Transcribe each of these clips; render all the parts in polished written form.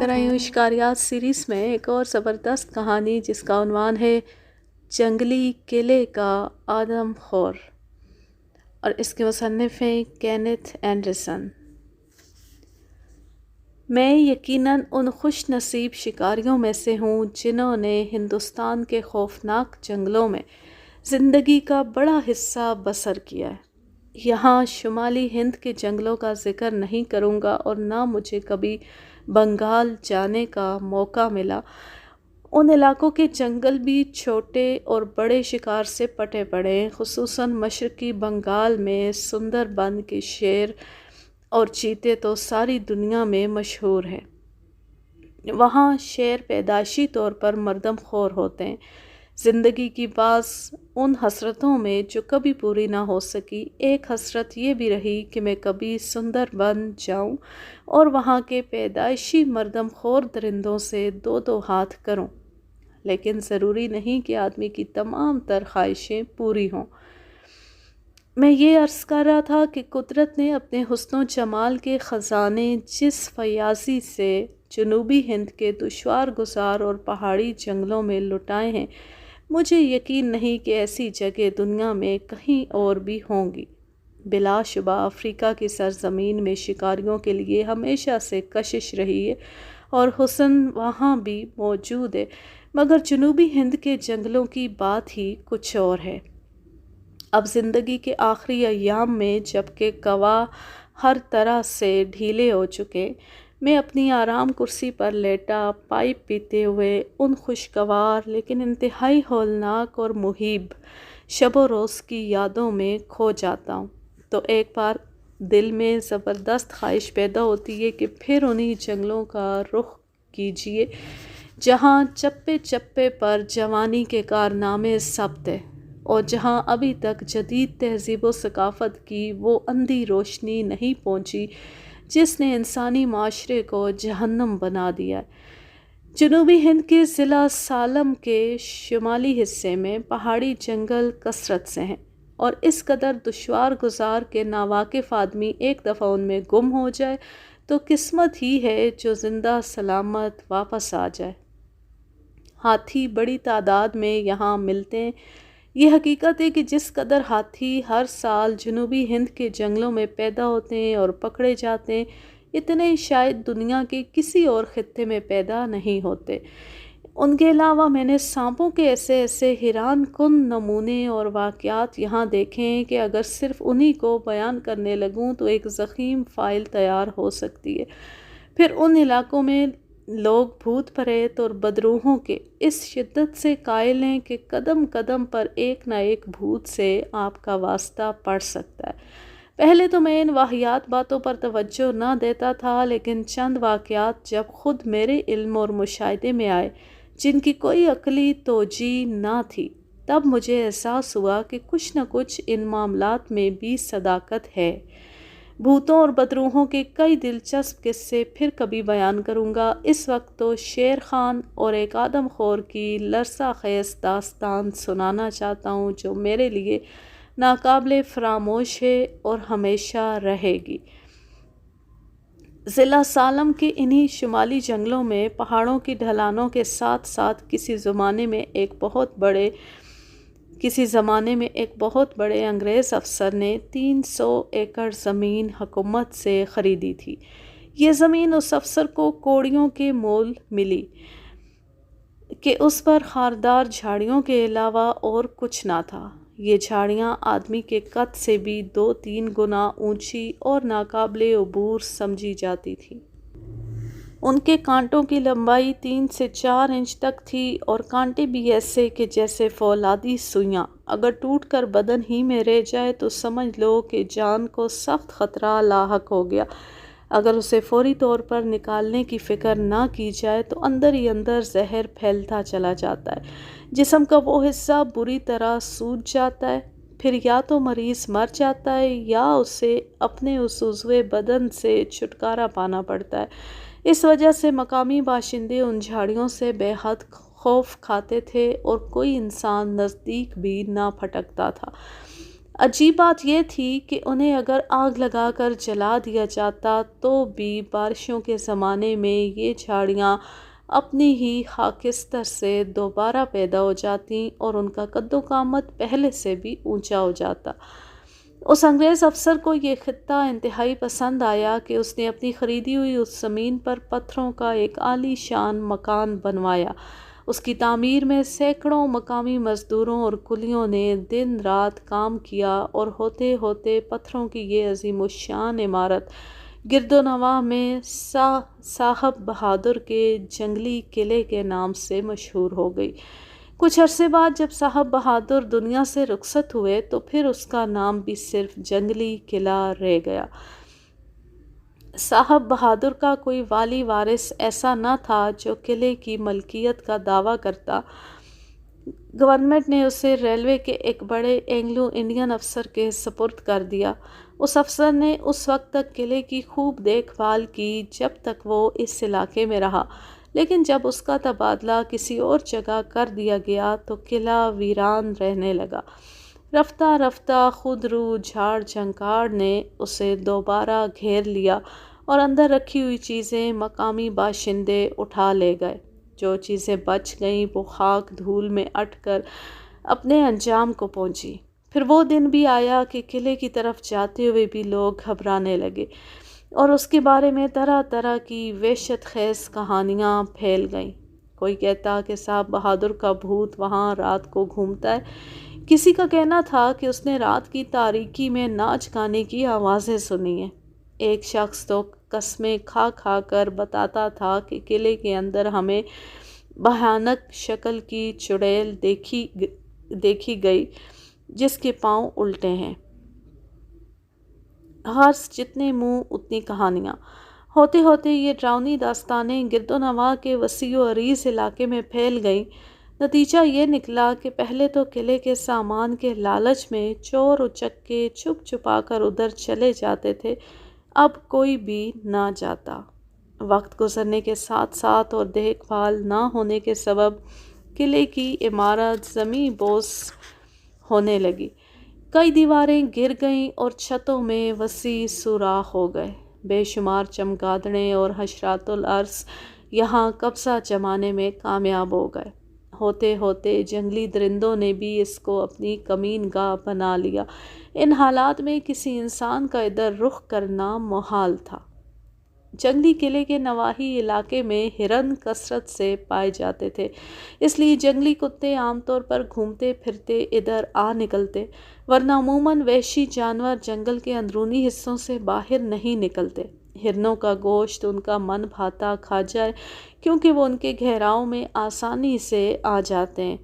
کر آئی ہوں شکاریات سیریز میں ایک اور زبردست کہانی جس کا عنوان ہے جنگلی قلعے کا آدم خور، اور اس کے مصنف ہیں کینتھ اینڈرسن۔ میں یقیناً ان خوش نصیب شکاریوں میں سے ہوں جنہوں نے ہندوستان کے خوفناک جنگلوں میں زندگی کا بڑا حصہ بسر کیا ہے۔ یہاں شمالی ہند کے جنگلوں کا ذکر نہیں کروں گا، اور نہ مجھے کبھی بنگال جانے کا موقع ملا۔ ان علاقوں کے جنگل بھی چھوٹے اور بڑے شکار سے پٹے پڑے ہیں، خصوصاً مشرقی بنگال میں سندر بن کے شیر اور چیتے تو ساری دنیا میں مشہور ہیں۔ وہاں شیر پیدائشی طور پر مردم خور ہوتے ہیں۔ زندگی کی بعض ان حسرتوں میں جو کبھی پوری نہ ہو سکی، ایک حسرت یہ بھی رہی کہ میں کبھی سندر بن جاؤں اور وہاں کے پیدائشی مردم خور درندوں سے دو ہاتھ کروں، لیکن ضروری نہیں کہ آدمی کی تمام تر خواہشیں پوری ہوں۔ میں یہ عرض کر رہا تھا کہ قدرت نے اپنے حسن و جمال کے خزانے جس فیاضی سے جنوبی ہند کے دشوار گزار اور پہاڑی جنگلوں میں لٹائے ہیں، مجھے یقین نہیں کہ ایسی جگہ دنیا میں کہیں اور بھی ہوں گی۔ بلا شبہ افریقہ کی سرزمین میں شکاریوں کے لیے ہمیشہ سے کشش رہی ہے اور حسن وہاں بھی موجود ہے، مگر جنوبی ہند کے جنگلوں کی بات ہی کچھ اور ہے۔ اب زندگی کے آخری ایام میں جبکہ قوا ہر طرح سے ڈھیلے ہو چکے، میں اپنی آرام کرسی پر لیٹا پائپ پیتے ہوئے ان خوشگوار لیکن انتہائی ہولناک اور مہیب شب و روز کی یادوں میں کھو جاتا ہوں، تو ایک بار دل میں زبردست خواہش پیدا ہوتی ہے کہ پھر انہی جنگلوں کا رخ کیجیے جہاں چپے چپے پر جوانی کے کارنامے ثبت ہیں، اور جہاں ابھی تک جدید تہذیب و ثقافت کی وہ اندھی روشنی نہیں پہنچی جس نے انسانی معاشرے کو جہنم بنا دیا ہے۔ جنوبی ہند کے ضلع سالم کے شمالی حصے میں پہاڑی جنگل کثرت سے ہیں، اور اس قدر دشوار گزار کے ناواقف آدمی ایک دفعہ ان میں گم ہو جائے تو قسمت ہی ہے جو زندہ سلامت واپس آ جائے۔ ہاتھی بڑی تعداد میں یہاں ملتے ہیں۔ یہ حقیقت ہے کہ جس قدر ہاتھی ہر سال جنوبی ہند کے جنگلوں میں پیدا ہوتے ہیں اور پکڑے جاتے ہیں، اتنے شاید دنیا کے کسی اور خطے میں پیدا نہیں ہوتے۔ ان کے علاوہ میں نے سانپوں کے ایسے حیران کن نمونے اور واقعات یہاں دیکھے ہیں کہ اگر صرف انہی کو بیان کرنے لگوں تو ایک ضخیم فائل تیار ہو سکتی ہے۔ پھر ان علاقوں میں لوگ بھوت پریت اور بدروحوں کے اس شدت سے قائل ہیں کہ قدم قدم پر ایک نہ ایک بھوت سے آپ کا واسطہ پڑ سکتا ہے۔ پہلے تو میں ان واہیات باتوں پر توجہ نہ دیتا تھا، لیکن چند واقعات جب خود میرے علم اور مشاہدے میں آئے جن کی کوئی عقلی توجیہ نہ تھی، تب مجھے احساس ہوا کہ کچھ نہ کچھ ان معاملات میں بھی صداقت ہے۔ بھوتوں اور بدروحوں کے کئی دلچسپ قصے پھر کبھی بیان کروں گا۔ اس وقت تو شیر خان اور ایک آدم خور کی لرزہ خیز داستان سنانا چاہتا ہوں جو میرے لیے ناقابل فراموش ہے اور ہمیشہ رہے گی۔ ضلع سالم کے انہی شمالی جنگلوں میں پہاڑوں کی ڈھلانوں کے ساتھ ساتھ کسی زمانے میں ایک بہت بڑے انگریز افسر نے 300 ایکڑ زمین حکومت سے خریدی تھی۔ یہ زمین اس افسر کو کوڑیوں کے مول ملی کہ اس پر خاردار جھاڑیوں کے علاوہ اور کچھ نہ تھا۔ یہ جھاڑیاں آدمی کے قد سے بھی 2-3 گنا اونچی اور ناقابل عبور سمجھی جاتی تھیں۔ ان کے کانٹوں کی لمبائی 3 سے 4 انچ تک تھی، اور کانٹے بھی ایسے کہ جیسے فولادی سوئیاں۔ اگر ٹوٹ کر بدن ہی میں رہ جائے تو سمجھ لو کہ جان کو سخت خطرہ لاحق ہو گیا۔ اگر اسے فوری طور پر نکالنے کی فکر نہ کی جائے تو اندر ہی اندر زہر پھیلتا چلا جاتا ہے، جسم کا وہ حصہ بری طرح سوج جاتا ہے، پھر یا تو مریض مر جاتا ہے یا اسے اپنے اس عضو بدن سے چھٹکارا پانا پڑتا ہے۔ اس وجہ سے مقامی باشندے ان جھاڑیوں سے بے حد خوف کھاتے تھے اور کوئی انسان نزدیک بھی نہ پھٹکتا تھا۔ عجیب بات یہ تھی کہ انہیں اگر آگ لگا کر جلا دیا جاتا تو بھی بارشوں کے زمانے میں یہ جھاڑیاں اپنی ہی خاکستر سے دوبارہ پیدا ہو جاتی اور ان کا قد و قامت پہلے سے بھی اونچا ہو جاتا۔ اس انگریز افسر کو یہ خطہ انتہائی پسند آیا کہ اس نے اپنی خریدی ہوئی اس زمین پر پتھروں کا ایک عالی شان مکان بنوایا۔ اس کی تعمیر میں سینکڑوں مقامی مزدوروں اور کلیوں نے دن رات کام کیا اور ہوتے ہوتے پتھروں کی یہ عظیم الشان عمارت گرد و نواح میں صاحب بہادر کے جنگلی قلعے کے نام سے مشہور ہو گئی۔ کچھ عرصے بعد جب صاحب بہادر دنیا سے رخصت ہوئے تو پھر اس کا نام بھی صرف جنگلی قلعہ رہ گیا۔ صاحب بہادر کا کوئی والی وارث ایسا نہ تھا جو قلعے کی ملکیت کا دعویٰ کرتا۔ گورنمنٹ نے اسے ریلوے کے ایک بڑے اینگلو انڈین افسر کے سپرد کر دیا۔ اس افسر نے اس وقت تک قلعے کی خوب دیکھ بھال کی جب تک وہ اس علاقے میں رہا، لیکن جب اس کا تبادلہ کسی اور جگہ کر دیا گیا تو قلعہ ویران رہنے لگا۔ رفتہ رفتہ خودرو جھاڑ جھنکاڑ نے اسے دوبارہ گھیر لیا اور اندر رکھی ہوئی چیزیں مقامی باشندے اٹھا لے گئے۔ جو چیزیں بچ گئیں وہ خاک دھول میں اٹ کر اپنے انجام کو پہنچی۔ پھر وہ دن بھی آیا کہ قلعے کی طرف جاتے ہوئے بھی لوگ گھبرانے لگے اور اس کے بارے میں طرح طرح کی وحشت خیز کہانیاں پھیل گئیں۔ کوئی کہتا کہ صاحب بہادر کا بھوت وہاں رات کو گھومتا ہے، کسی کا کہنا تھا کہ اس نے رات کی تاریکی میں ناچ گانے کی آوازیں سنی ہیں۔ ایک شخص تو قسمیں کھا کھا کر بتاتا تھا کہ قلعے کے اندر ہمیں بھیانک شکل کی چڑیل دیکھی گئی جس کے پاؤں الٹے ہیں۔ ہر جتنے منہ اتنی کہانیاں۔ ہوتے ہوتے یہ ڈراؤنی داستانیں گرد و نواح کے وسیع و عریض علاقے میں پھیل گئیں۔ نتیجہ یہ نکلا کہ پہلے تو قلعے کے سامان کے لالچ میں چور اچکے چھپ چھپا کر ادھر چلے جاتے تھے، اب کوئی بھی نہ جاتا۔ وقت گزرنے کے ساتھ ساتھ اور دیکھ بھال نہ ہونے کے سبب قلعے کی عمارت زمیں بوس ہونے لگی۔ کئی دیواریں گر گئیں اور چھتوں میں وسیع سوراخ ہو گئے۔ بے شمار چمگادڑیں اور حشرات الارض یہاں قبضہ جمانے میں کامیاب ہو گئے۔ ہوتے ہوتے جنگلی درندوں نے بھی اس کو اپنی کمین گاہ بنا لیا۔ ان حالات میں کسی انسان کا ادھر رخ کرنا محال تھا۔ جنگلی قلعے کے نواحی علاقے میں ہرن کثرت سے پائے جاتے تھے، اس لیے جنگلی کتے عام طور پر گھومتے پھرتے ادھر آ نکلتے، ورنہ عموماً وحشی جانور جنگل کے اندرونی حصوں سے باہر نہیں نکلتے۔ ہرنوں کا گوشت ان کا من بھاتا کھا جائے کیونکہ وہ ان کے گھیراؤ میں آسانی سے آ جاتے ہیں،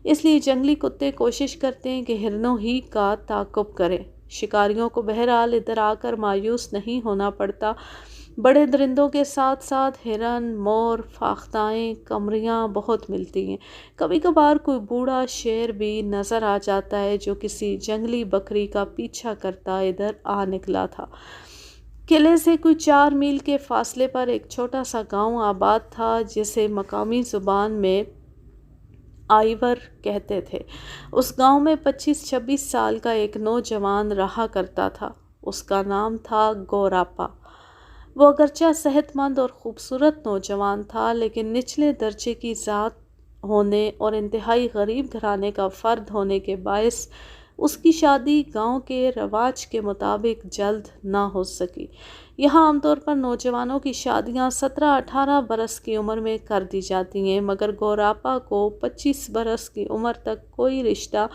اس لیے جنگلی کتے کوشش کرتے ہیں کہ ہرنوں ہی کا تعاقب کریں۔ شکاریوں کو بہرحال ادھر آ کر مایوس نہیں ہونا پڑتا۔ بڑے درندوں کے ساتھ ساتھ ہرن، مور، فاختائیں، قمریاں بہت ملتی ہیں۔ کبھی کبھار کوئی بوڑھا شیر بھی نظر آ جاتا ہے جو کسی جنگلی بکری کا پیچھا کرتا ادھر آ نکلا تھا۔ قلعے سے کوئی 4 میل کے فاصلے پر ایک چھوٹا سا گاؤں آباد تھا جسے مقامی زبان میں آئیور کہتے تھے۔ اس گاؤں میں 25-26 سال کا ایک نوجوان رہا کرتا تھا۔ اس کا نام تھا گوراپا۔ وہ اگرچہ صحت مند اور خوبصورت نوجوان تھا، لیکن نچلے درجے کی ذات ہونے اور انتہائی غریب گھرانے کا فرد ہونے کے باعث اس کی شادی گاؤں کے رواج کے مطابق جلد نہ ہو سکی۔ یہاں عام طور پر نوجوانوں کی شادیاں 17-18 برس کی عمر میں کر دی جاتی ہیں، مگر گوراپا کو 25 برس کی عمر تک کوئی رشتہ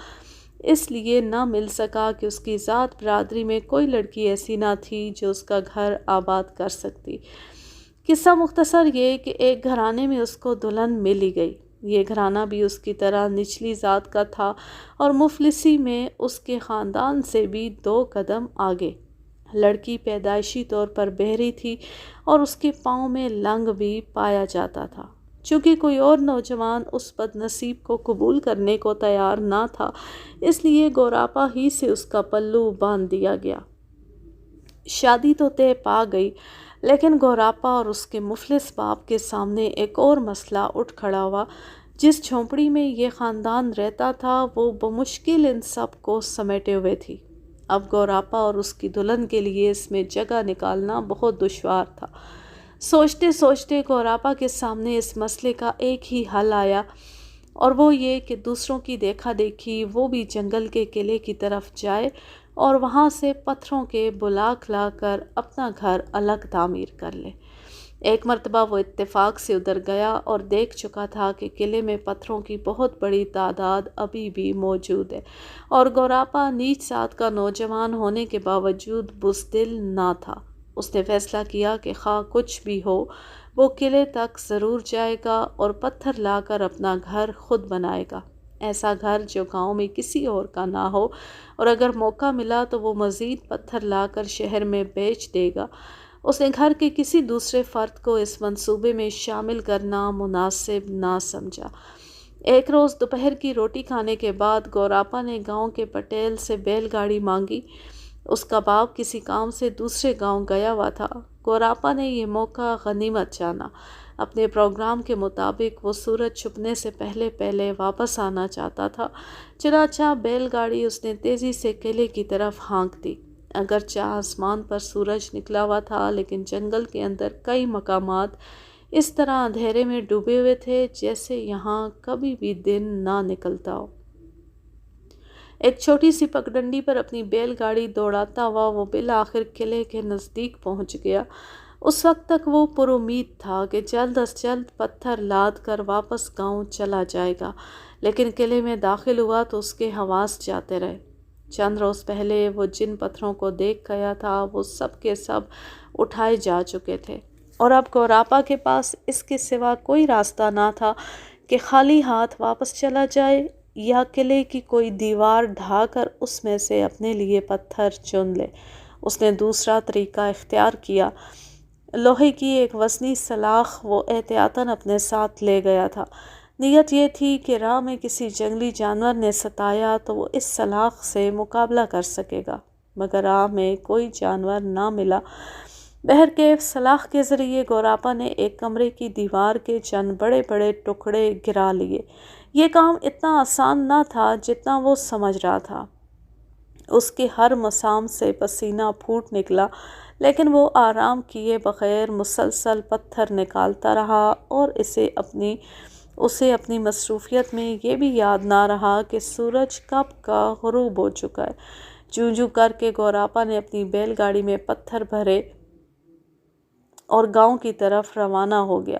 اس لیے نہ مل سکا کہ اس کی ذات برادری میں کوئی لڑکی ایسی نہ تھی جو اس کا گھر آباد کر سکتی۔ قصہ مختصر یہ کہ ایک گھرانے میں اس کو دلہن مل ہی گئی۔ یہ گھرانہ بھی اس کی طرح نچلی ذات کا تھا اور مفلسی میں اس کے خاندان سے بھی 2 قدم آگے۔ لڑکی پیدائشی طور پر بہری تھی اور اس کے پاؤں میں لنگ بھی پایا جاتا تھا۔ چونکہ کوئی اور نوجوان اس بد نصیب کو قبول کرنے کو تیار نہ تھا، اس لیے گوراپا ہی سے اس کا پلو باندھ دیا گیا۔ شادی تو طے پا گئی، لیکن گوراپا اور اس کے مفلس باپ کے سامنے ایک اور مسئلہ اٹھ کھڑا ہوا۔ جس جھونپڑی میں یہ خاندان رہتا تھا وہ بمشکل ان سب کو سمیٹے ہوئے تھی۔ اب گوراپا اور اس کی دلہن کے لیے اس میں جگہ نکالنا بہت دشوار تھا۔ سوچتے سوچتے گوراپا کے سامنے اس مسئلے کا ایک ہی حل آیا، اور وہ یہ کہ دوسروں کی دیکھا دیکھی وہ بھی جنگل کے قلعے کی طرف جائے اور وہاں سے پتھروں کے بلاک لا کر اپنا گھر الگ تعمیر کر لے۔ ایک مرتبہ وہ اتفاق سے ادھر گیا اور دیکھ چکا تھا کہ قلعے میں پتھروں کی بہت بڑی تعداد ابھی بھی موجود ہے، اور گوراپا نیچ ذات کا نوجوان ہونے کے باوجود بزدل نہ تھا۔ اس نے فیصلہ کیا کہ خواہ کچھ بھی ہو وہ قلعے تک ضرور جائے گا اور پتھر لا کر اپنا گھر خود بنائے گا، ایسا گھر جو گاؤں میں کسی اور کا نہ ہو، اور اگر موقع ملا تو وہ مزید پتھر لا کر شہر میں بیچ دے گا۔ اس نے گھر کے کسی دوسرے فرد کو اس منصوبے میں شامل کرنا مناسب نہ سمجھا۔ ایک روز دوپہر کی روٹی کھانے کے بعد گوراپا نے گاؤں کے پٹیل سے بیل گاڑی مانگی۔ اس کا باپ کسی کام سے دوسرے گاؤں گیا ہوا تھا۔ گوراپا نے یہ موقع غنیمت جانا۔ اپنے پروگرام کے مطابق وہ سورج چھپنے سے پہلے پہلے واپس آنا چاہتا تھا، چنانچہ بیل گاڑی اس نے تیزی سے قلعے کی طرف ہانک دی۔ اگرچہ آسمان پر سورج نکلا ہوا تھا، لیکن جنگل کے اندر کئی مقامات اس طرح اندھیرے میں ڈوبے ہوئے تھے جیسے یہاں کبھی بھی دن نہ نکلتا ہو۔ ایک چھوٹی سی پگڈنڈی پر اپنی بیل گاڑی دوڑاتا ہوا وہ بالآخر قلعے کے نزدیک پہنچ گیا۔ اس وقت تک وہ پر امید تھا کہ جلد از جلد پتھر لاد کر واپس گاؤں چلا جائے گا، لیکن قلعے میں داخل ہوا تو اس کے حواس جاتے رہے۔ چند روز پہلے وہ جن پتھروں کو دیکھ گیا تھا وہ سب کے سب اٹھائے جا چکے تھے، اور اب گوراپا کے پاس اس کے سوا کوئی راستہ نہ تھا کہ خالی ہاتھ واپس چلا جائے یا قلعے کی کوئی دیوار ڈھا کر اس میں سے اپنے لیے پتھر چن لے۔ اس نے دوسرا طریقہ اختیار کیا۔ لوہے کی ایک وزنی سلاخ وہ احتیاطاً اپنے ساتھ لے گیا تھا۔ نیت یہ تھی کہ راہ میں کسی جنگلی جانور نے ستایا تو وہ اس سلاخ سے مقابلہ کر سکے گا، مگر راہ میں کوئی جانور نہ ملا۔ بہرکیف سلاخ کے ذریعے گوراپا نے ایک کمرے کی دیوار کے چند بڑے بڑے ٹکڑے گرا لیے۔ یہ کام اتنا آسان نہ تھا جتنا وہ سمجھ رہا تھا۔ اس کے ہر مسام سے پسینہ پھوٹ نکلا، لیکن وہ آرام کیے بغیر مسلسل پتھر نکالتا رہا، اور اسے اپنی مصروفیت میں یہ بھی یاد نہ رہا کہ سورج کب کا غروب ہو چکا ہے۔ جوں جوں کر کے گوراپا نے اپنی بیل گاڑی میں پتھر بھرے اور گاؤں کی طرف روانہ ہو گیا۔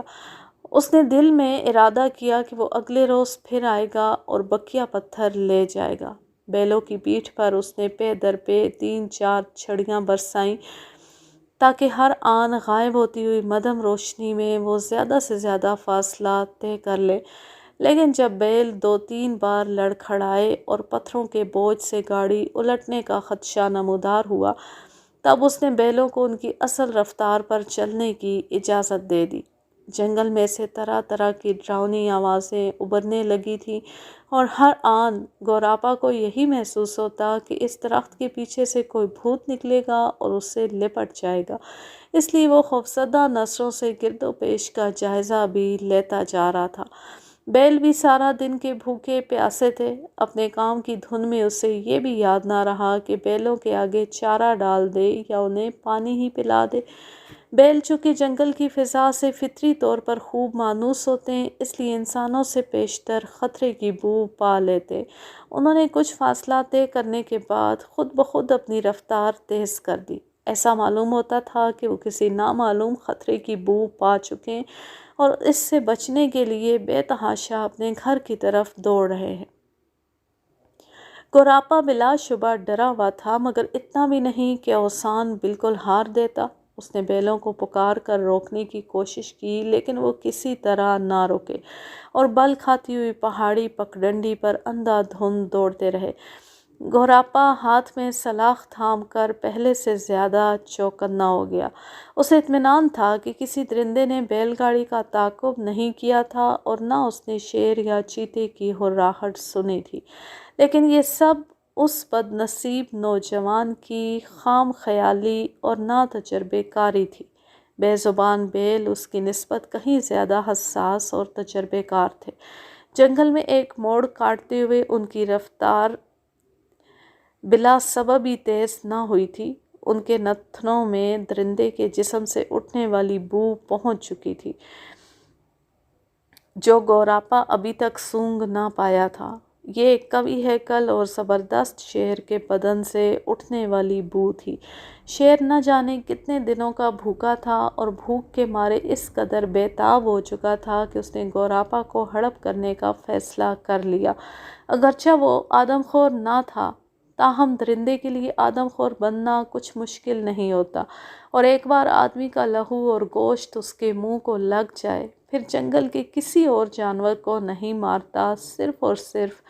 اس نے دل میں ارادہ کیا کہ وہ اگلے روز پھر آئے گا اور بقیہ پتھر لے جائے گا۔ بیلوں کی پیٹھ پر اس نے پے در پے 3-4 چھڑیاں برسائیں تاکہ ہر آن غائب ہوتی ہوئی مدھم روشنی میں وہ زیادہ سے زیادہ فاصلہ طے کر لے۔ لیکن جب بیل 2-3 بار لڑکھڑائے اور پتھروں کے بوجھ سے گاڑی الٹنے کا خدشہ نمودار ہوا، تب اس نے بیلوں کو ان کی اصل رفتار پر چلنے کی اجازت دے دی۔ جنگل میں سے طرح طرح کی ڈراؤنی آوازیں ابھرنے لگی تھیں، اور ہر آن گوراپا کو یہی محسوس ہوتا کہ اس درخت کے پیچھے سے کوئی بھوت نکلے گا اور اس سے لپٹ جائے گا۔ اس لیے وہ خوفزدہ نظروں سے گرد و پیش کا جائزہ بھی لیتا جا رہا تھا۔ بیل بھی سارا دن کے بھوکے پیاسے تھے۔ اپنے کام کی دھن میں اسے یہ بھی یاد نہ رہا کہ بیلوں کے آگے چارہ ڈال دے یا انہیں پانی ہی پلا دے۔ بیل چونکہ جنگل کی فضا سے فطری طور پر خوب مانوس ہوتے ہیں، اس لیے انسانوں سے پیشتر خطرے کی بو پا لیتے۔ انہوں نے کچھ فاصلہ طے کرنے کے بعد خود بخود اپنی رفتار تیز کر دی۔ ایسا معلوم ہوتا تھا کہ وہ کسی نامعلوم خطرے کی بو پا چکے اور اس سے بچنے کے لیے بے تحاشا اپنے گھر کی طرف دوڑ رہے ہیں۔ گوراپا بلا شبہ ڈرا ہوا تھا، مگر اتنا بھی نہیں کہ اوسان بالکل ہار دیتا۔ اس نے بیلوں کو پکار کر روکنے کی کوشش کی، لیکن وہ کسی طرح نہ روکے اور بل کھاتی ہوئی پہاڑی پگڈنڈی پر اندھا دھند دوڑتے رہے۔ گوراپا ہاتھ میں سلاخ تھام کر پہلے سے زیادہ چوکنا ہو گیا۔ اسے اطمینان تھا کہ کسی درندے نے بیل گاڑی کا تعاقب نہیں کیا تھا اور نہ اس نے شیر یا چیتے کی ہراہٹ سنی تھی، لیکن یہ سب اس بد نصیب نوجوان کی خام خیالی اور نا تجربے کاری تھی۔ بے زبان بیل اس کی نسبت کہیں زیادہ حساس اور تجربے کار تھے۔ جنگل میں ایک موڑ کاٹتے ہوئے ان کی رفتار بلا سبب ہی تیز نہ ہوئی تھی۔ ان کے نتنوں میں درندے کے جسم سے اٹھنے والی بو پہنچ چکی تھی جو گوراپا ابھی تک سونگھ نہ پایا تھا۔ یہ ایک قوی ہیکل اور زبردست شیر کے بدن سے اٹھنے والی بو تھی۔ شیر نہ جانے کتنے دنوں کا بھوکا تھا اور بھوک کے مارے اس قدر بے تاب ہو چکا تھا کہ اس نے گوراپا کو ہڑپ کرنے کا فیصلہ کر لیا۔ اگرچہ وہ آدم خور نہ تھا، تاہم درندے کے لیے آدم خور بننا کچھ مشکل نہیں ہوتا، اور ایک بار آدمی کا لہو اور گوشت اس کے منہ کو لگ جائے پھر جنگل کے کسی اور جانور کو نہیں مارتا، صرف اور صرف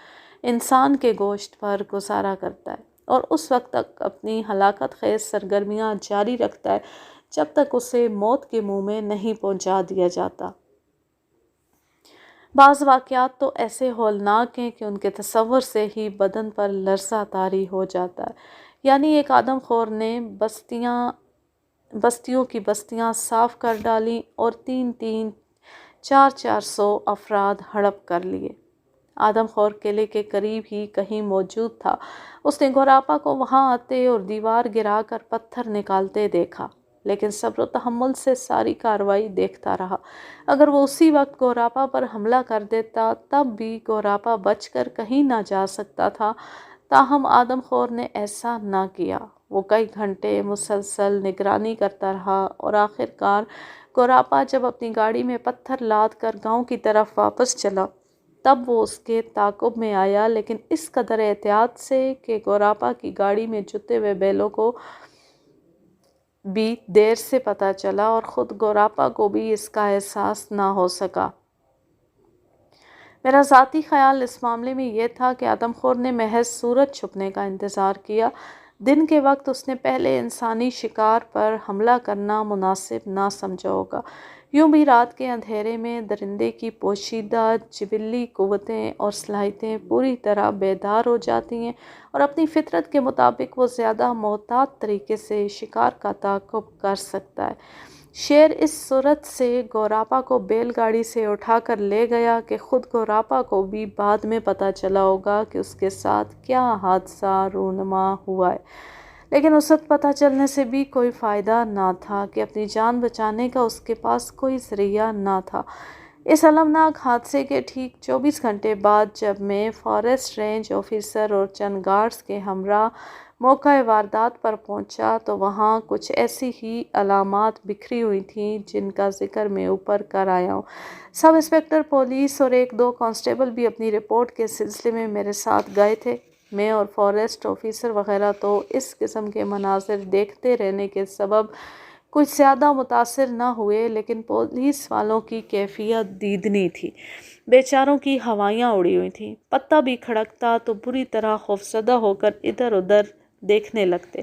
انسان کے گوشت پر گزارا کرتا ہے اور اس وقت تک اپنی ہلاکت خیز سرگرمیاں جاری رکھتا ہے جب تک اسے موت کے منہ میں نہیں پہنچا دیا جاتا۔ بعض واقعات تو ایسے ہولناک ہیں کہ ان کے تصور سے ہی بدن پر لرزہ طاری ہو جاتا ہے۔ یعنی ایک آدم خور نے بستیوں کی بستیاں صاف کر ڈالیں اور 400 افراد ہڑپ کر لیے۔ آدم خور قلعے کے قریب ہی کہیں موجود تھا۔ اس نے گوراپا کو وہاں آتے اور دیوار گرا کر پتھر نکالتے دیکھا، لیکن صبر و تحمل سے ساری کارروائی دیکھتا رہا۔ اگر وہ اسی وقت گوراپا پر حملہ کر دیتا تب بھی گوراپا بچ کر کہیں نہ جا سکتا تھا، تاہم آدم خور نے ایسا نہ کیا۔ وہ کئی گھنٹے مسلسل نگرانی کرتا رہا اور آخر کار گوراپا جب اپنی گاڑی میں پتھر لاد کر گاؤں کی طرف واپس چلا تب وہ اس کے تعاقب میں آیا، لیکن اس قدر احتیاط سے کہ گوراپا کی گاڑی میں جتے ہوئے بیلوں کو بھی دیر سے پتہ چلا اور خود گوراپا کو بھی اس کا احساس نہ ہو سکا۔ میرا ذاتی خیال اس معاملے میں یہ تھا کہ آدم خور نے محض سورج چھپنے کا انتظار کیا۔ دن کے وقت اس نے پہلے انسانی شکار پر حملہ کرنا مناسب نہ سمجھا ہوگا۔ یوں بھی رات کے اندھیرے میں درندے کی پوشیدہ جبلی قوتیں اور صلاحیتیں پوری طرح بیدار ہو جاتی ہیں اور اپنی فطرت کے مطابق وہ زیادہ محتاط طریقے سے شکار کا تعاقب کر سکتا ہے۔ شیر اس صورت سے گوراپا کو بیل گاڑی سے اٹھا کر لے گیا کہ خود گوراپا کو بھی بعد میں پتہ چلا ہوگا کہ اس کے ساتھ کیا حادثہ رونما ہوا ہے، لیکن اس وقت پتہ چلنے سے بھی کوئی فائدہ نہ تھا کہ اپنی جان بچانے کا اس کے پاس کوئی ذریعہ نہ تھا۔ اس المناک حادثے کے ٹھیک 24 گھنٹے بعد جب میں فاریسٹ رینج آفیسر اور چند گارڈز کے ہمراہ موقع واردات پر پہنچا تو وہاں کچھ ایسی ہی علامات بکھری ہوئی تھیں جن کا ذکر میں اوپر کر آیا ہوں۔ سب انسپکٹر پولیس اور 1-2 کانسٹیبل بھی اپنی رپورٹ کے سلسلے میں میرے ساتھ گئے تھے۔ میں اور فاریسٹ آفیسر وغیرہ تو اس قسم کے مناظر دیکھتے رہنے کے سبب کچھ زیادہ متاثر نہ ہوئے، لیکن پولیس والوں کی کیفیت دیدنی تھی۔ بیچاروں کی ہوائیاں اڑی ہوئی تھیں، پتا بھی کھڑکتا تو بری طرح خوفزدہ ہو کر ادھر ادھر دیکھنے لگتے۔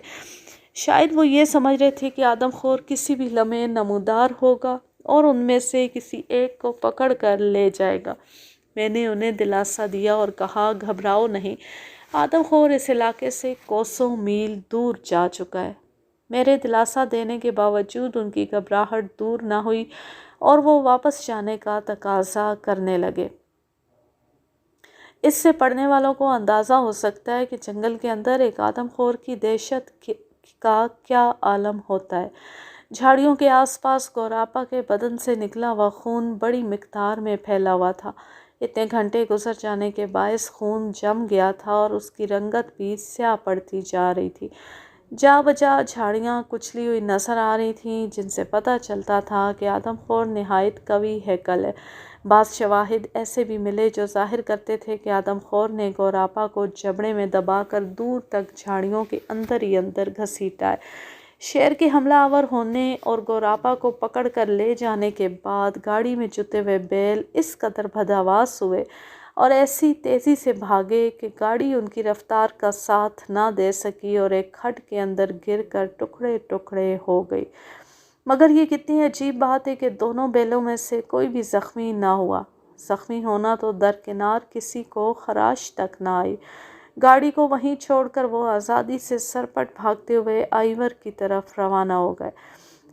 شاید وہ یہ سمجھ رہے تھے کہ آدم خور کسی بھی لمحے نمودار ہوگا اور ان میں سے کسی ایک کو پکڑ کر لے جائے گا۔ میں نے انہیں دلاسا دیا اور کہا، گھبراؤ نہیں، آدم خور اس علاقے سے کوسوں میل دور جا چکا ہے۔ میرے دلاسا دینے کے باوجود ان کی گھبراہٹ دور نہ ہوئی اور وہ واپس جانے کا تقاضا کرنے لگے۔ اس سے پڑھنے والوں کو اندازہ ہو سکتا ہے کہ جنگل کے اندر ایک آدم خور کی دہشت کا کیا عالم ہوتا ہے۔ جھاڑیوں کے آس پاس گوراپا کے بدن سے نکلا ہوا خون بڑی مقدار میں پھیلا ہوا تھا۔ اتنے گھنٹے گزر جانے کے باعث خون جم گیا تھا اور اس کی رنگت بھی سیاہ پڑتی جا رہی تھی۔ جا بجا جھاڑیاں کچلی ہوئی نظر آ رہی تھیں جن سے پتہ چلتا تھا کہ آدم خور نہایت قوی ہیکل ہے۔ بعض شواہد ایسے بھی ملے جو ظاہر کرتے تھے کہ آدم خور نے گوراپا کو جبڑے میں دبا کر دور تک جھاڑیوں کے اندر ہی اندر گھسیٹا ہے۔ شیر کے حملہ آور ہونے اور گوراپا کو پکڑ کر لے جانے کے بعد گاڑی میں جتے ہوئے بیل اس قدر بھداواس ہوئے اور ایسی تیزی سے بھاگے کہ گاڑی ان کی رفتار کا ساتھ نہ دے سکی اور ایک کھڈ کے اندر گر کر ٹکڑے ٹکڑے ہو گئی۔ مگر یہ کتنی عجیب بات ہے کہ دونوں بیلوں میں سے کوئی بھی زخمی نہ ہوا۔ زخمی ہونا تو درکنار کسی کو خراش تک نہ آئی۔ گاڑی کو وہیں چھوڑ کر وہ آزادی سے سرپٹ بھاگتے ہوئے آئیور کی طرف روانہ ہو گئے۔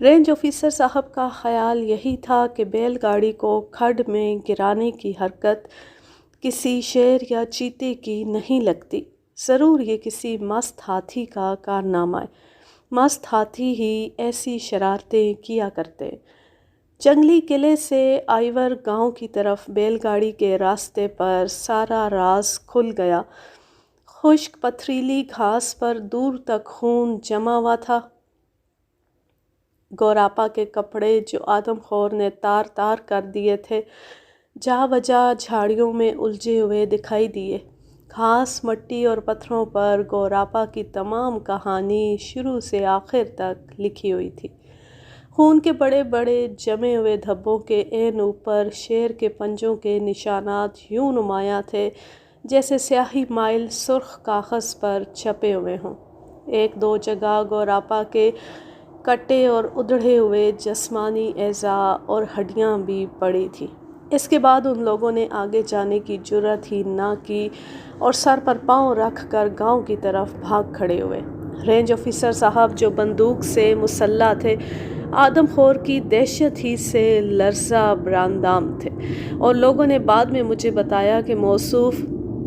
رینج آفیسر صاحب کا خیال یہی تھا کہ بیل گاڑی کو کھڈ میں گرانے کی حرکت کسی شیر یا چیتے کی نہیں لگتی، ضرور یہ کسی مست ہاتھی کا کارنامہ ہے۔ مست ہاتھی ہی ایسی شرارتیں کیا کرتے۔ جنگلی قلعے سے آئیور گاؤں کی طرف بیل گاڑی کے راستے پر سارا راز کھل گیا۔ خشک پتھریلی گھاس پر دور تک خون جمع ہوا تھا۔ گوراپا کے کپڑے جو آدم خور نے تار تار کر دیے تھے جا بجا جھاڑیوں میں الجھے ہوئے دکھائی دیے۔ گھاس، مٹی اور پتھروں پر گوراپا کی تمام کہانی شروع سے آخر تک لکھی ہوئی تھی۔ خون کے بڑے بڑے جمے ہوئے دھبوں کے عین اوپر شیر کے پنجوں کے نشانات یوں نمایاں تھے جیسے سیاہی مائل سرخ کاغذ پر چھپے ہوئے ہوں۔ ایک دو جگہ گوراپا کے کٹے اور ادھڑے ہوئے جسمانی اعضاء اور ہڈیاں بھی پڑی تھیں۔ اس کے بعد ان لوگوں نے آگے جانے کی جرأت ہی نہ کی اور سر پر پاؤں رکھ کر گاؤں کی طرف بھاگ کھڑے ہوئے۔ رینج آفیسر صاحب جو بندوق سے مسلح تھے آدم خور کی دہشت ہی سے لرزہ براندام تھے، اور لوگوں نے بعد میں مجھے بتایا کہ موصوف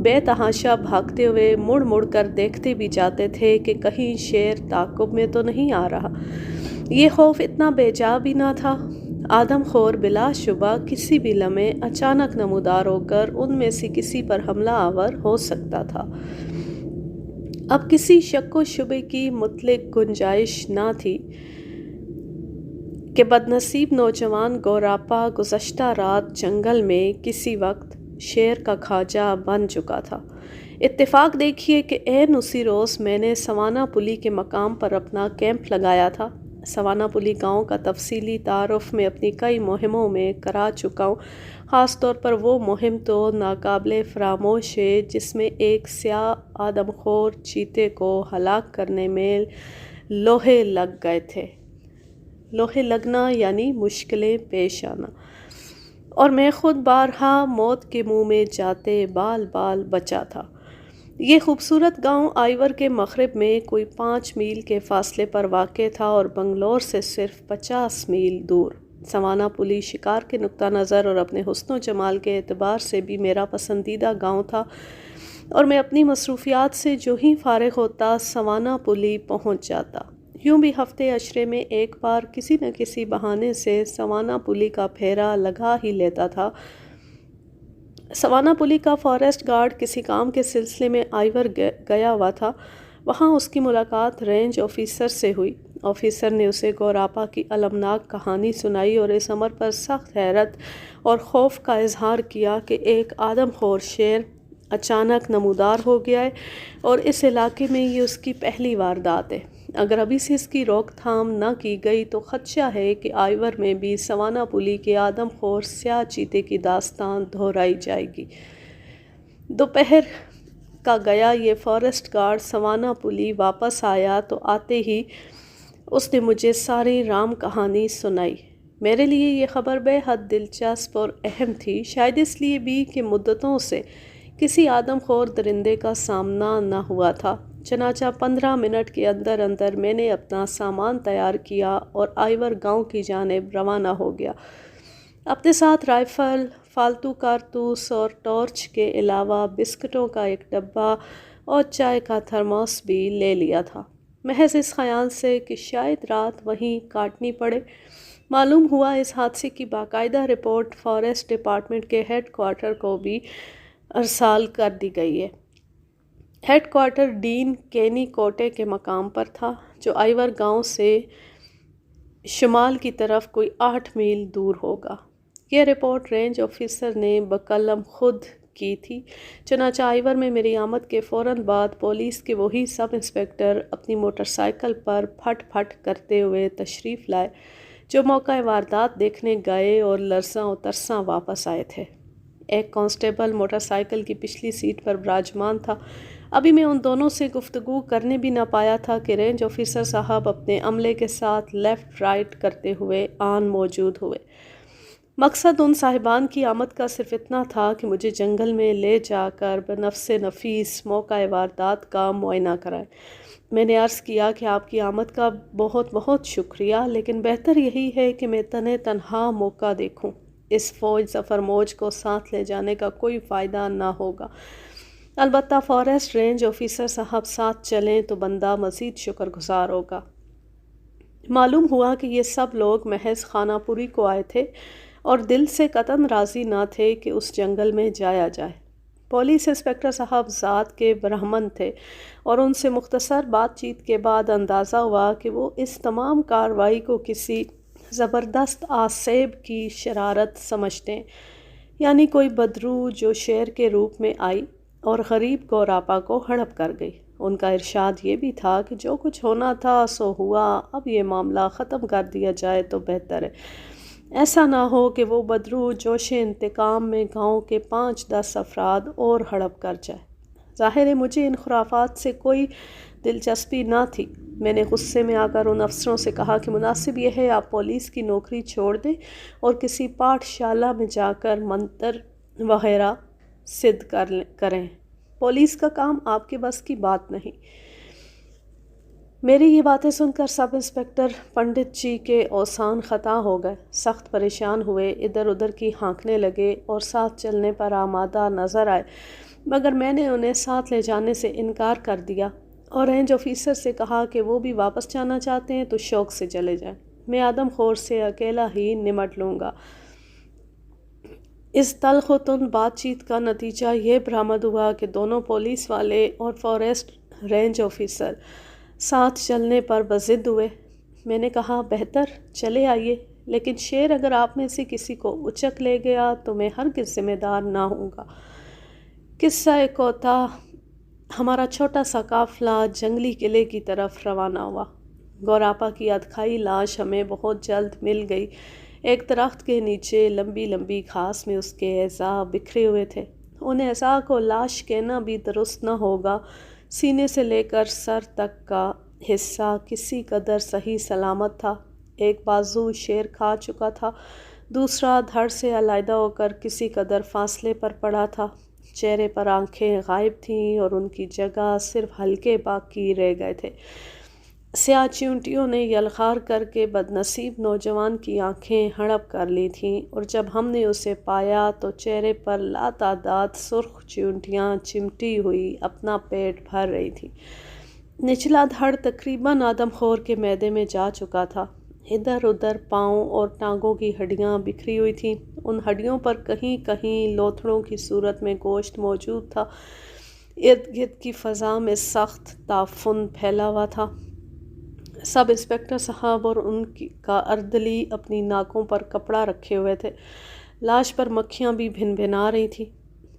بے تحاشا بھاگتے ہوئے مڑ مڑ کر دیکھتے بھی جاتے تھے کہ کہیں شیر تعاقب میں تو نہیں آ رہا۔ یہ خوف اتنا بے جا بھی نہ تھا۔ آدم خور بلا شبہ کسی بھی لمحے اچانک نمودار ہو کر ان میں سے کسی پر حملہ آور ہو سکتا تھا۔ اب کسی شک و شبے کی مطلق گنجائش نہ تھی کہ بدنصیب نوجوان گوراپا گزشتہ رات جنگل میں کسی وقت شیر کا کھاجا بن چکا تھا۔ اتفاق دیکھیے کہ عین اسی روز میں نے سوانا پلی کے مقام پر اپنا کیمپ لگایا تھا۔ سوانا پلی گاؤں کا تفصیلی تعارف میں اپنی کئی مہموں میں کرا چکا ہوں، خاص طور پر وہ مہم تو ناقابل فراموش ہے جس میں ایک سیاہ آدم خور چیتے کو ہلاک کرنے میں لوہے لگ گئے تھے۔ لوہے لگنا یعنی مشکلیں پیش آنا، اور میں خود بارہا موت کے منہ میں جاتے بال بال بچا تھا۔ یہ خوبصورت گاؤں آئیور کے مغرب میں کوئی 5 میل کے فاصلے پر واقع تھا اور بنگلور سے صرف 50 میل دور۔ سوانا پلی شکار کے نقطہ نظر اور اپنے حسن و جمال کے اعتبار سے بھی میرا پسندیدہ گاؤں تھا، اور میں اپنی مصروفیات سے جو ہی فارغ ہوتا سوانا پلی پہنچ جاتا۔ یوں بھی ہفتے عشرے میں ایک بار کسی نہ کسی بہانے سے سوانا پلی کا پھیرا لگا ہی لیتا تھا۔ سوانا پلی کا فاریسٹ گارڈ کسی کام کے سلسلے میں آئیور گیا ہوا تھا۔ وہاں اس کی ملاقات رینج آفیسر سے ہوئی۔ آفیسر نے اسے گوراپا کی المناک کہانی سنائی اور اس امر پر سخت حیرت اور خوف کا اظہار کیا کہ ایک آدم خور شیر اچانک نمودار ہو گیا ہے اور اس علاقے میں یہ اس کی پہلی واردات ہے۔ اگر ابھی سے اس کی روک تھام نہ کی گئی تو خدشہ ہے کہ آئیور میں بھی سوانا پلی کے آدم خور سیاہ چیتے کی داستان دہرائی جائے گی۔ دوپہر کا گیا یہ فاریسٹ گارڈ سوانا پلی واپس آیا تو آتے ہی اس نے مجھے ساری رام کہانی سنائی۔ میرے لیے یہ خبر بے حد دلچسپ اور اہم تھی، شاید اس لیے بھی کہ مدتوں سے کسی آدم خور درندے کا سامنا نہ ہوا تھا۔ چنانچہ 15 منٹ کے اندر اندر میں نے اپنا سامان تیار کیا اور آئیور گاؤں کی جانب روانہ ہو گیا۔ اپنے ساتھ رائفل، فالتو کارتوس اور ٹارچ کے علاوہ بسکٹوں کا ایک ڈبہ اور چائے کا تھرموس بھی لے لیا تھا، محض اس خیال سے کہ شاید رات وہیں کاٹنی پڑے۔ معلوم ہوا اس حادثے کی باقاعدہ رپورٹ فاریسٹ ڈپارٹمنٹ کے ہیڈ کوارٹر کو بھی ارسال کر دی گئی ہے۔ ہیڈ کوارٹر ڈین کینی کوٹے کے مقام پر تھا، جو آئیور گاؤں سے شمال کی طرف کوئی 8 میل دور ہوگا۔ یہ رپورٹ رینج آفیسر نے بقلم خود کی تھی۔ چنانچہ آئیور میں میری آمد کے فوراً بعد پولیس کے وہی سب انسپکٹر اپنی موٹر سائیکل پر پھٹ پھٹ کرتے ہوئے تشریف لائے جو موقع واردات دیکھنے گئے اور لرزاں و ترساں واپس آئے تھے۔ ایک کانسٹیبل موٹر سائیکل کی پچھلی سیٹ پر براجمان تھا۔ ابھی میں ان دونوں سے گفتگو کرنے بھی نہ پایا تھا کہ رینج آفیسر صاحب اپنے عملے کے ساتھ لیفٹ رائٹ کرتے ہوئے آن موجود ہوئے۔ مقصد ان صاحبان کی آمد کا صرف اتنا تھا کہ مجھے جنگل میں لے جا کر بنفس نفیس موقع واردات کا معائنہ کرائیں میں نے عرض کیا کہ آپ کی آمد کا بہت بہت شکریہ، لیکن بہتر یہی ہے کہ میں تنہا موقع دیکھوں۔ اس ظفر موج کو ساتھ لے جانے کا کوئی فائدہ نہ ہوگا۔ البتہ فارسٹ رینج آفیسر صاحب ساتھ چلیں تو بندہ مزید شکر گزار ہوگا۔ معلوم ہوا کہ یہ سب لوگ محض خانہ پوری کو آئے تھے اور دل سے قطعاً راضی نہ تھے کہ اس جنگل میں جایا جائے۔ پولیس انسپکٹر صاحب ذات کے برہمن تھے اور ان سے مختصر بات چیت کے بعد اندازہ ہوا کہ وہ اس تمام کارروائی کو کسی زبردست آسیب کی شرارت سمجھتے ہیں، یعنی کوئی بدروح جو شیر کے روپ میں آئی اور غریب گوراپا کو ہڑپ کر گئی۔ ان کا ارشاد یہ بھی تھا کہ جو کچھ ہونا تھا سو ہوا، اب یہ معاملہ ختم کر دیا جائے تو بہتر ہے، ایسا نہ ہو کہ وہ بدروح جوش انتقام میں گاؤں کے 5-10 افراد اور ہڑپ کر جائے۔ ظاہر ہے مجھے ان خرافات سے کوئی دلچسپی نہ تھی۔ میں نے غصے میں آ کر ان افسروں سے کہا کہ مناسب یہ ہے آپ پولیس کی نوکری چھوڑ دیں اور کسی پاٹھ شالہ میں جا کر منتر وغیرہ سدھ کریں، پولیس کا کام آپ کے بس کی بات نہیں۔ میری یہ باتیں سن کر سب انسپکٹر پنڈت جی کے اوسان خطا ہو گئے، سخت پریشان ہوئے، ادھر ادھر کی ہانکنے لگے اور ساتھ چلنے پر آمادہ نظر آئے، مگر میں نے انہیں ساتھ لے جانے سے انکار کر دیا اور رینج آفیسر سے کہا کہ وہ بھی واپس جانا چاہتے ہیں تو شوق سے چلے جائیں، میں آدم خور سے اکیلا ہی نمٹ لوں گا۔ اس تلخ و تند بات چیت کا نتیجہ یہ برآمد ہوا کہ دونوں پولیس والے اور فارسٹ رینج آفیسر ساتھ چلنے پر بضد ہوئے۔ میں نے کہا بہتر چلے آئیے، لیکن شیر اگر آپ میں سے کسی کو اچک لے گیا تو میں ہرگز ذمہ دار نہ ہوں گا۔ قصہ کوتاہ ہمارا چھوٹا سا قافلہ جنگلی قلعے کی طرف روانہ ہوا۔ گوراپا کی ادکھائی لاش ہمیں بہت جلد مل گئی۔ ایک درخت کے نیچے لمبی لمبی گھاس میں اس کے اعضاء بکھرے ہوئے تھے۔ ان اعضاء کو لاش کہنا بھی درست نہ ہوگا، سینے سے لے کر سر تک کا حصہ کسی قدر صحیح سلامت تھا۔ ایک بازو شیر کھا چکا تھا، دوسرا دھڑ سے علیحدہ ہو کر کسی قدر فاصلے پر پڑا تھا۔ چہرے پر آنکھیں غائب تھیں اور ان کی جگہ صرف حلقے باقی رہ گئے تھے۔ سیاہ چیونٹیوں نے یلغار کر کے بدنصیب نوجوان کی آنکھیں ہڑپ کر لی تھیں اور جب ہم نے اسے پایا تو چہرے پر لاتعداد سرخ چیونٹیاں چمٹی ہوئی اپنا پیٹ بھر رہی تھیں۔ نچلا دھڑ تقریباً آدم خور کے معدے میں جا چکا تھا۔ ادھر ادھر پاؤں اور ٹانگوں کی ہڈیاں بکھری ہوئی تھیں، ان ہڈیوں پر کہیں کہیں لوتھڑوں کی صورت میں گوشت موجود تھا۔ ارد گرد کی فضا میں سخت تعفن پھیلا ہوا تھا۔ سب انسپکٹر صاحب اور ان کا اردلی اپنی ناکوں پر کپڑا رکھے ہوئے تھے۔ لاش پر مکھیاں بھی بھن بھنا رہی تھیں۔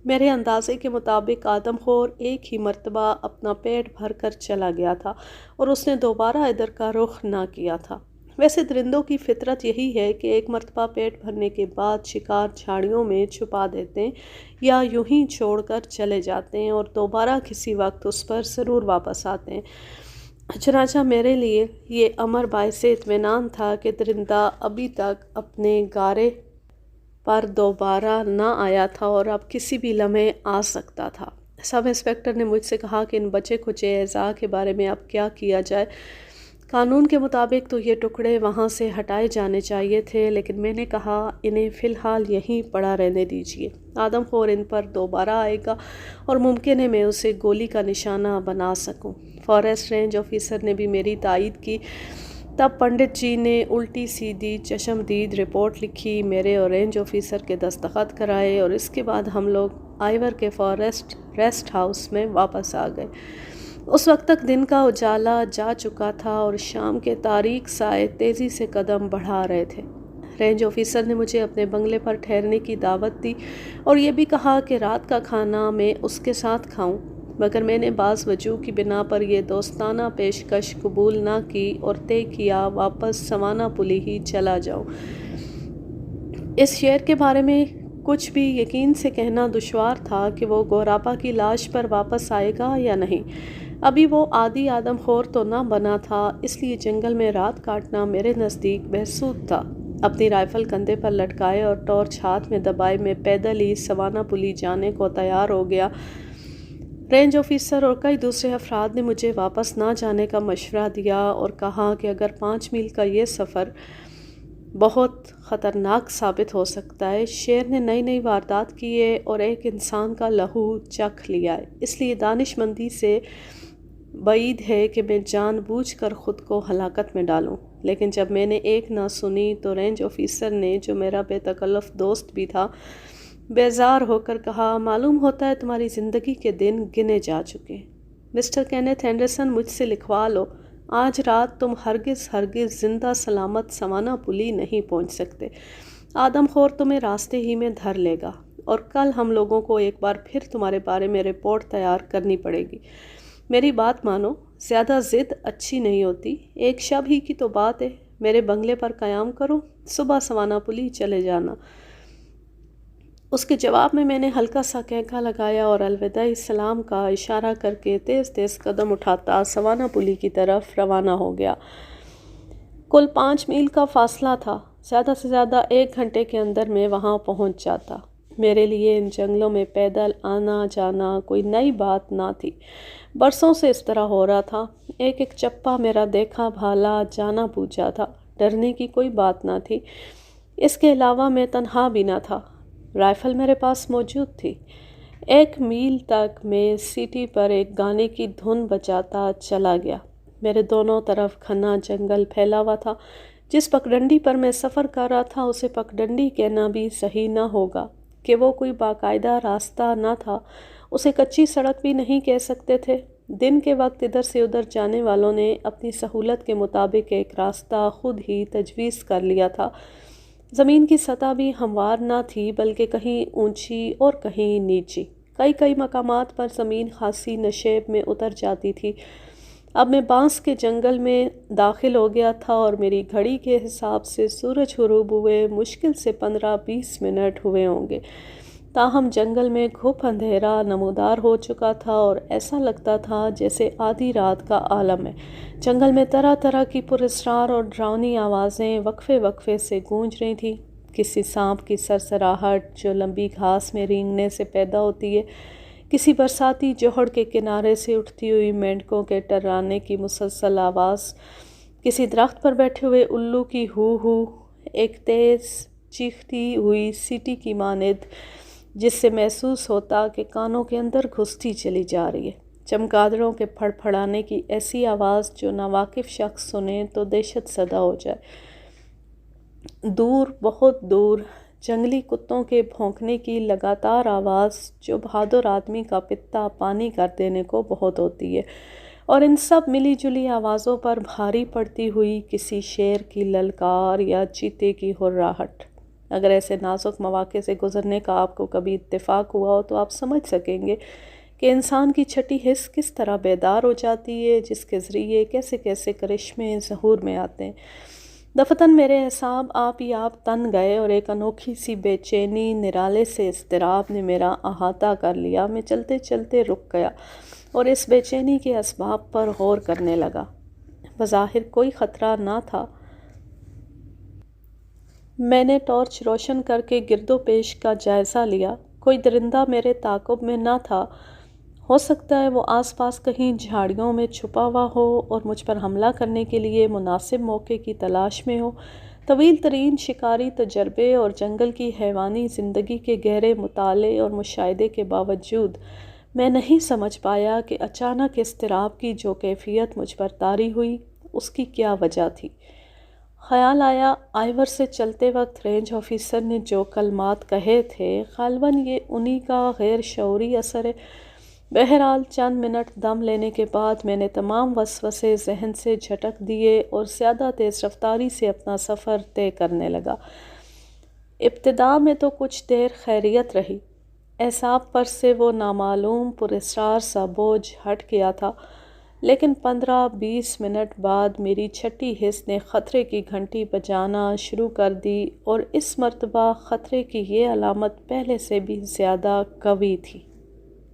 میرے اندازے کے مطابق آدم خور ایک ہی مرتبہ اپنا پیٹ بھر کر چلا گیا تھا اور اس نے دوبارہ ادھر کا رخ نہ کیا تھا۔ ویسے درندوں کی فطرت یہی ہے کہ ایک مرتبہ پیٹ بھرنے کے بعد شکار جھاڑیوں میں چھپا دیتے ہیں یا یوں ہی چھوڑ کر چلے جاتے ہیں اور دوبارہ کسی وقت اس پر ضرور واپس آتے ہیں۔ چنانچہ میرے لیے یہ امر باعث اطمینان تھا کہ درندہ ابھی تک اپنے گارے پر دوبارہ نہ آیا تھا اور اب کسی بھی لمحے آ سکتا تھا۔ سب انسپکٹر نے مجھ سے کہا کہ ان بچے کھچے اعضاء کے بارے میں اب کیا کیا جائے۔ قانون کے مطابق تو یہ ٹکڑے وہاں سے ہٹائے جانے چاہیے تھے، لیکن میں نے کہا انہیں فی الحال یہیں پڑا رہنے دیجیے۔ آدم خور ان پر دوبارہ آئے گا اور ممکن ہے میں اسے گولی کا نشانہ بنا سکوں۔ فارسٹ رینج آفیسر نے بھی میری تائید کی۔ تب پنڈت جی نے الٹی سیدھی چشمدید رپورٹ لکھی، میرے اور رینج آفیسر کے دستخط کرائے اور اس کے بعد ہم لوگ آئیور کے فارسٹ ریسٹ ہاؤس میں واپس آ گئے۔ اس وقت تک دن کا اجالا جا چکا تھا اور شام کے تاریک سائے تیزی سے قدم بڑھا رہے تھے۔ رینج آفیسر نے مجھے اپنے بنگلے پر ٹھہرنے کی دعوت دی اور یہ بھی کہا کہ رات کا کھانا میں اس کے ساتھ کھاؤں، مگر میں نے بعض وجوہ کی بنا پر یہ دوستانہ پیشکش قبول نہ کی اور طے کیا واپس سوانہ پلی ہی چلا جاؤں۔ اس شعر کے بارے میں کچھ بھی یقین سے کہنا دشوار تھا کہ وہ گوراپا کی لاش پر واپس آئے گا یا نہیں۔ ابھی وہ عادی آدم خور تو نہ بنا تھا، اس لیے جنگل میں رات کاٹنا میرے نزدیک بہسود تھا۔ اپنی رائفل کندھے پر لٹکائے اور ٹارچ ہاتھ میں دبائے میں پیدل ہی سوانہ پلی جانے کو تیار ہو گیا۔ رینج آفیسر اور کئی دوسرے افراد نے مجھے واپس نہ جانے کا مشورہ دیا اور کہا کہ اگر 5 میل کا یہ سفر بہت خطرناک ثابت ہو سکتا ہے، شیر نے نئی واردات کی ہے اور ایک انسان کا لہو چکھ لیا ہے، اس لیے دانش مندی سے بعید ہے کہ میں جان بوجھ کر خود کو ہلاکت میں ڈالوں۔ لیکن جب میں نے ایک نہ سنی تو رینج آفیسر نے، جو میرا بے تکلف دوست بھی تھا، بیزار ہو کر کہا، معلوم ہوتا ہے تمہاری زندگی کے دن گنے جا چکے ہیں۔ مسٹر کینتھ اینڈرسن، مجھ سے لکھوا لو، آج رات تم ہرگز زندہ سلامت سوانا پلی نہیں پہنچ سکتے۔ آدم خور تمہیں راستے ہی میں دھر لے گا اور کل ہم لوگوں کو ایک بار پھر تمہارے بارے میں رپورٹ تیار کرنی پڑے گی۔ میری بات مانو، زیادہ ضد اچھی نہیں ہوتی، ایک شب ہی کی تو بات ہے، میرے بنگلے پر قیام کرو، صبح سوانا پلی چلے جانا۔ اس کے جواب میں نے ہلکا سا کہکا لگایا اور الوداعی سلام کا اشارہ کر کے تیز قدم اٹھاتا سوانا پلی کی طرف روانہ ہو گیا۔ کل 5 میل کا فاصلہ تھا، زیادہ سے زیادہ 1 گھنٹے کے اندر میں وہاں پہنچ جاتا۔ میرے لیے ان جنگلوں میں پیدل آنا جانا کوئی نئی بات نہ تھی، برسوں سے اس طرح ہو رہا تھا۔ ایک چپا میرا دیکھا بھالا جانا پوچھا تھا، ڈرنے کی کوئی بات نہ تھی۔ اس کے علاوہ میں تنہا بھی نہ تھا، رائفل میرے پاس موجود تھی۔ 1 میل تک میں سیٹی پر ایک گانے کی دھن بجاتا چلا گیا۔ میرے دونوں طرف گھنا جنگل پھیلا ہوا تھا۔ جس پگڈنڈی پر میں سفر کر رہا تھا اسے پگڈنڈی کہنا بھی صحیح نہ ہوگا کہ وہ کوئی باقاعدہ راستہ نہ تھا، اسے کچی سڑک بھی نہیں کہہ سکتے تھے۔ دن کے وقت ادھر سے ادھر جانے والوں نے اپنی سہولت کے مطابق ایک راستہ خود ہی تجویز کر لیا تھا۔ زمین کی سطح بھی ہموار نہ تھی، بلکہ کہیں اونچی اور کہیں نیچی۔ کئی مقامات پر زمین خاصی نشیب میں اتر جاتی تھی۔ اب میں بانس کے جنگل میں داخل ہو گیا تھا اور میری گھڑی کے حساب سے سورج غروب ہوئے مشکل سے 15-20 منٹ ہوئے ہوں گے۔ تاہم جنگل میں گھپ اندھیرا نمودار ہو چکا تھا اور ایسا لگتا تھا جیسے آدھی رات کا عالم ہے۔ جنگل میں طرح کی پراسرار اور ڈراؤنی آوازیں وقفے سے گونج رہی تھیں۔ کسی سانپ کی سرسراہٹ جو لمبی گھاس میں رینگنے سے پیدا ہوتی ہے، کسی برساتی جوہڑ کے کنارے سے اٹھتی ہوئی مینڈکوں کے ٹررانے کی مسلسل آواز، کسی درخت پر بیٹھے ہوئے الو کی ہو، ایک تیز چیختی ہوئی سیٹی کی مانند جس سے محسوس ہوتا کہ کانوں کے اندر گھستی چلی جا رہی ہے، چمگادڑوں کے پھڑ پھڑانے کی ایسی آواز جو ناواقف شخص سنے تو دہشت زدہ ہو جائے۔ دور، بہت دور، جنگلی کتوں کے بھونکنے کی لگاتار آواز جو بہادر آدمی کا پتا پانی کر دینے کو بہت ہوتی ہے، اور ان سب ملی جلی آوازوں پر بھاری پڑتی ہوئی کسی شیر کی للکار یا چیتے کی ہراہٹ۔ اگر ایسے نازک مواقع سے گزرنے کا آپ کو کبھی اتفاق ہوا ہو تو آپ سمجھ سکیں گے کہ انسان کی چھٹی حس کس طرح بیدار ہو جاتی ہے، جس کے ذریعے کیسے کرشمے ظہور میں آتے ہیں۔ دفتن میرے اعصاب آپ تن گئے اور ایک انوکھی سی بے چینی، نرالے سے اضطراب نے میرا احاطہ کر لیا۔ میں چلتے رک گیا اور اس بے چینی کے اسباب پر غور کرنے لگا۔ بظاہر کوئی خطرہ نہ تھا۔ میں نے ٹارچ روشن کر کے گرد و پیش کا جائزہ لیا۔ کوئی درندہ میرے تعاقب میں نہ تھا، ہو سکتا ہے وہ آس پاس کہیں جھاڑیوں میں چھپا ہوا ہو اور مجھ پر حملہ کرنے کے لیے مناسب موقع کی تلاش میں ہو۔ طویل ترین شکاری تجربے اور جنگل کی حیوانی زندگی کے گہرے مطالعے اور مشاہدے کے باوجود میں نہیں سمجھ پایا کہ اچانک اضطراب کی جو کیفیت مجھ پر طاری ہوئی، اس کی کیا وجہ تھی۔ خیال آیا آئیور سے چلتے وقت رینج آفیسر نے جو کلمات کہے تھے، غالباً یہ انہی کا غیر شعوری اثر ہے۔ بہرحال چند منٹ دم لینے کے بعد میں نے تمام وسوسے ذہن سے جھٹک دیے اور زیادہ تیز رفتاری سے اپنا سفر طے کرنے لگا۔ ابتدا میں تو کچھ دیر خیریت رہی، اعصاب پر سے وہ نامعلوم پراسرار سا بوجھ ہٹ گیا تھا، لیکن 15-20 منٹ بعد میری چھٹی حس نے خطرے کی گھنٹی بجانا شروع کر دی، اور اس مرتبہ خطرے کی یہ علامت پہلے سے بھی زیادہ قوی تھی۔